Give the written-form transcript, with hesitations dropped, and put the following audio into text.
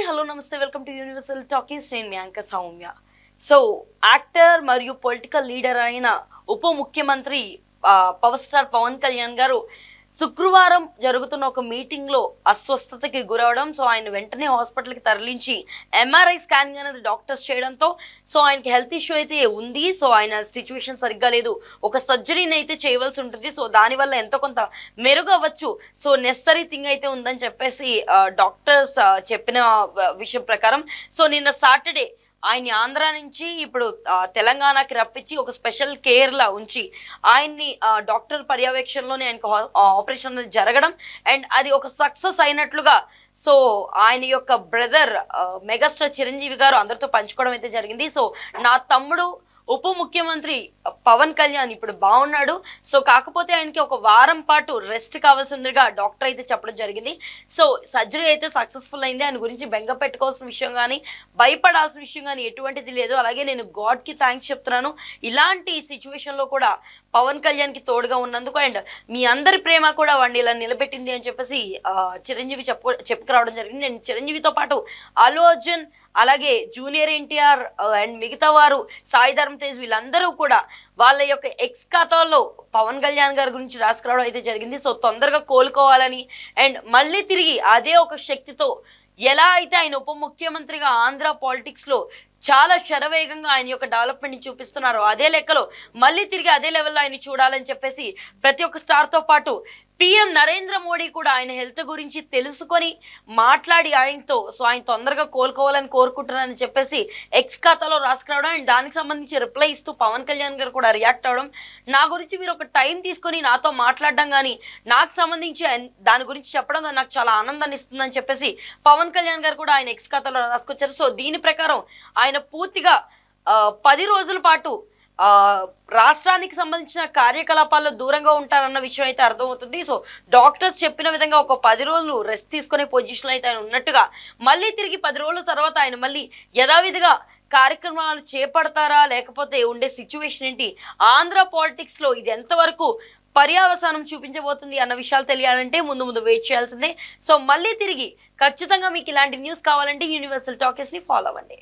Hi hello నమస్తే welcome to universal talkies. నేను మీ anchor Soumya. So actor మరియు పొలిటికల్ లీడర్ అయిన ఉప ముఖ్యమంత్రి పవర్ స్టార్ పవన్ కళ్యాణ్ గారు శుక్రవారం జరుగుతున్న ఒక మీటింగ్ లో అస్వస్థతకి గురవడం, సో ఆయన వెంటనే హాస్పిటల్కి తరలించి ఎంఆర్ఐ స్కానింగ్ అనేది డాక్టర్స్ చేయడంతో సో ఆయనకి హెల్త్ ఇష్యూ అయితే ఉంది. సో ఆయన సిచ్యువేషన్ సరిగ్గా లేదు, ఒక సర్జరీని అయితే చేయవలసి ఉంటుంది. సో దానివల్ల ఎంతో కొంత మెరుగు అవ్వచ్చు. సో నెసరీ థింగ్ అయితే ఉందని చెప్పేసి డాక్టర్స్ చెప్పిన విషయం ప్రకారం సో నిన్న సాటర్డే ఆయన్ని ఆంధ్ర నుంచి ఇప్పుడు తెలంగాణకి రప్పించి ఒక స్పెషల్ కేర్ లా ఉంచి ఆయన్ని డాక్టర్ పర్యవేక్షణలోనే ఆయనకు ఆపరేషన్ జరగడం అండ్ అది ఒక సక్సెస్ అయినట్లుగా సో ఆయన యొక్క బ్రదర్ మెగాస్టార్ చిరంజీవి గారు అందరితో పంచుకోవడం అయితే జరిగింది. సో నా తమ్ముడు ఉప ముఖ్యమంత్రి పవన్ కళ్యాణ్ ఇప్పుడు బాగున్నాడు, సో కాకపోతే ఆయనకి ఒక వారం పాటు రెస్ట్ కావాల్సిందిగా డాక్టర్ అయితే చెప్పడం జరిగింది. సో సర్జరీ అయితే సక్సెస్ఫుల్ అయింది. ఆయన గురించి బెంగ పెట్టుకోవాల్సిన విషయం కానీ భయపడాల్సిన విషయం కానీ ఎటువంటిది లేదు. అలాగే నేను గాడ్కి థ్యాంక్స్ చెప్తున్నాను ఇలాంటి సిచ్యువేషన్లో కూడా పవన్ కళ్యాణ్కి తోడుగా ఉన్నందుకు. అండ్ మీ అందరి ప్రేమ కూడా వాడిని ఇలా నిలబెట్టింది అని చెప్పేసి చిరంజీవి చెప్పుకురావడం జరిగింది. అండ్ చిరంజీవితో పాటు అల్లు అర్జున్ అలాగే జూనియర్ ఎన్టీఆర్ అండ్ మిగతా వారు సాయి ధరమ్ తేజ్ వీళ్ళందరూ కూడా వాళ్ళ యొక్క ఎక్స్ ఖాతాల్లో పవన్ కళ్యాణ్ గారి గురించి రాసుకురావడం అయితే జరిగింది. సో తొందరగా కోలుకోవాలని అండ్ మళ్ళీ తిరిగి అదే ఒక శక్తితో ఎలా అయితే ఆయన ఉప ముఖ్యమంత్రిగా ఆంధ్ర పాలిటిక్స్ లో చాలా శరవేగంగా ఆయన యొక్క డెవలప్మెంట్ ని చూపిస్తున్నారు, అదే లెక్కలో మళ్ళీ తిరిగి అదే లెవెల్లో ఆయన చూడాలని చెప్పేసి ప్రతి ఒక్క స్టార్ తో పాటు పిఎం నరేంద్ర మోడీ కూడా ఆయన హెల్త్ గురించి తెలుసుకొని మాట్లాడి ఆయనతో సో ఆయన తొందరగా కోలుకోవాలని కోరుకుంటున్నారని చెప్పేసి ఎక్స్ ఖాతాలో రాసుకురావడం అండ్ దానికి సంబంధించి రిప్లై ఇస్తూ పవన్ కళ్యాణ్ గారు కూడా రియాక్ట్ అవ్వడం, నా గురించి మీరు ఒక టైం తీసుకొని నాతో మాట్లాడడం కానీ నాకు సంబంధించి దాని గురించి చెప్పడం కానీ నాకు చాలా ఆనందాన్ని ఇస్తుందని చెప్పేసి పవన్ కళ్యాణ్ గారు కూడా ఆయన ఎక్స్ ఖాతాలో రాసుకొచ్చారు. సో దీని ప్రకారం ఆయన పూర్తిగా 10 రోజుల పాటు రాష్ట్రానికి సంబంధించిన కార్యకలాపాల్లో దూరంగా ఉంటారన్న విషయం అయితే అర్థమవుతుంది. సో డాక్టర్స్ చెప్పిన విధంగా ఒక 10 రోజులు రెస్ట్ తీసుకునే పొజిషన్లో అయితే ఆయన ఉన్నట్టుగా, మళ్ళీ తిరిగి 10 రోజుల తర్వాత ఆయన మళ్ళీ యథావిధిగా కార్యక్రమాలు చేపడతారా లేకపోతే ఉండే సిచ్యువేషన్ ఏంటి, ఆంధ్ర పాలిటిక్స్ లో ఇది ఎంతవరకు పర్యావసానం చూపించబోతుంది అన్న విషయాలు తెలియాలంటే ముందు వెయిట్ చేయాల్సిందే. సో మళ్ళీ తిరిగి ఖచ్చితంగా మీకు ఇలాంటి న్యూస్ కావాలంటే యూనివర్సల్ టాకీస్ ని ఫాలో అవ్వండి.